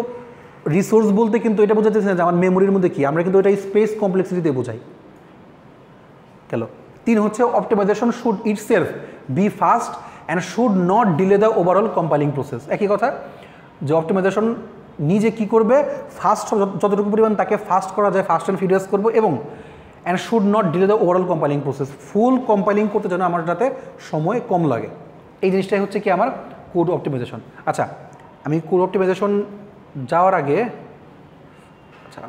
রিসোর্স বলতে কিন্তু এটা বোঝাতেছি না যে আমার মেমোরির মধ্যে কি, আমরা কিন্তু এটা স্পেস কমপ্লেক্সিটিতে বোঝাই। গেল। 3 হচ্ছে optimization should itself be fast and should not delay the overall compiling process. একই কথা, যে অপটিমাইজেশন নিজে কি করবে, ফাস্ট যতটুকু পরিমাণ তাকে ফাস্ট করা যায় ফাস্ট অ্যান্ড ফিরিয়াস করবো, এবং and should not delay the overall compiling process. Full compiling করতে যেন আমার যাতে সময় কম লাগে, এই জিনিসটাই হচ্ছে কি আমার কোড অপটিমাইজেশন। আচ্ছা, আমি কোড অপটিমাইজেশন যাওয়ার আগে, আচ্ছা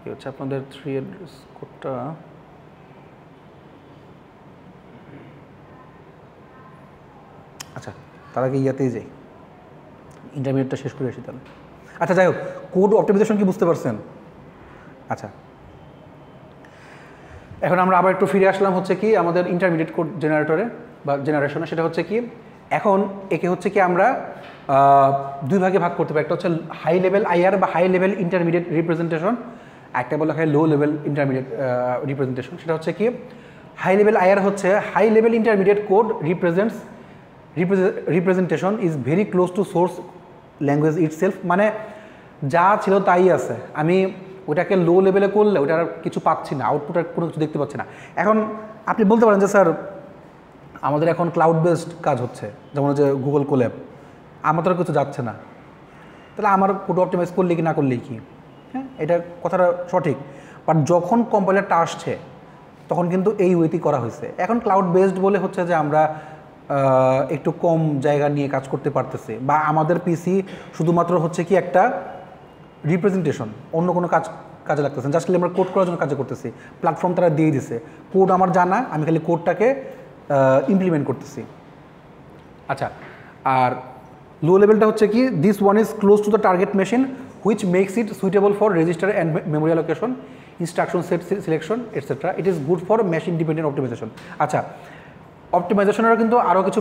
কি হচ্ছে আপনাদের 3 অ্যাড্রেস কোডটা, আচ্ছা তার আগে ইয়াতেই যাই, ইন্টারমিডিয়েটটা শেষ করে আসি তাহলে। আচ্ছা যাই হোক, কোড অপটিমাইজেশন কি বুঝতে পারছেন? আচ্ছা, এখন আমরা আবার একটু ফিরে আসলাম হচ্ছে কি আমাদের ইন্টারমিডিয়েট কোড জেনারেটরে বা জেনারেশনে। সেটা হচ্ছে কি, এখন একে হচ্ছে কি আমরা 2 ভাগে ভাগ করতে পারি। একটা হচ্ছে হাই লেভেল আইআর বা হাই লেভেল ইন্টারমিডিয়েট রিপ্রেজেন্টেশন, একটা বলা হয় লো লেভেল ইন্টারমিডিয়েট রিপ্রেজেন্টেশন। সেটা হচ্ছে কি, হাই লেভেল আইআর হচ্ছে high level intermediate code representation is very close to source language itself. মানে যা ছিল তাই আছে, আমি ওটাকে লো লেভেলে করলে ওটার কিছু পাচ্ছি না, আউটপুট আর কোনো কিছু দেখতে পাচ্ছি না। এখন আপনি বলতে পারেন যে স্যার আমাদের এখন ক্লাউড বেসড কাজ হচ্ছে, যেমন যে গুগল কোল্যাব, আমার তো কিছু যাচ্ছে না, তাহলে আমার কোড অপটিমাইজ করলে কি না করলেই কি? হ্যাঁ, এটা কথাটা সঠিক, বাট যখন কম্পাইলারটা আসছে তখন কিন্তু এই ওয়েতেই করা হয়েছে। এখন ক্লাউড বেসড বলে হচ্ছে যে আমরা একটু কম জায়গা নিয়ে কাজ করতে পারতেছি, বা আমাদের পিসি শুধুমাত্র হচ্ছে কি একটা রিপ্রেজেন্টেশন, অন্য কোনো কাজে লাগতেছে, জাস্ট আমরা কোড করার জন্য কাজে করতেছি, প্ল্যাটফর্ম তারা দিয়ে দিছে, কোড আমার জানা, আমি খালি কোডটাকে ইমপ্লিমেন্ট করতেছি। আচ্ছা, আর লো লেভেলটা হচ্ছে কি, this one is close to the target machine which makes it suitable for register and memory allocation, instruction set selection etcetera. It is good for machine dependent optimization. আচ্ছা, অপটিমাইজেশনেরও কিন্তু আরও কিছু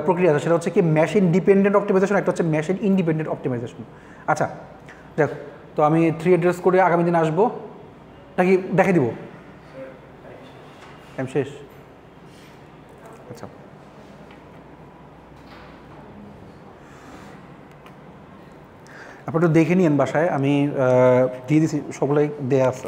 প্রক্রিয়া আছে, সেটা হচ্ছে কি মেশিন ডিপেন্ডেন্ট অপটিমাইজেশন, একটা হচ্ছে মেশিন ইন্ডিপেন্ডেন্ট অপটিমাইজেশন। আচ্ছা দেখ, তো আমি 3 অ্যাড্রেস করে আগামী দিন আসবো নাকি দেখে দিব? টাইম শেষ। আচ্ছা, আপনারা একটু দেখে নিন বাসায়, আমি দিয়ে দিছি, সবগুলাই দেয়া আছে।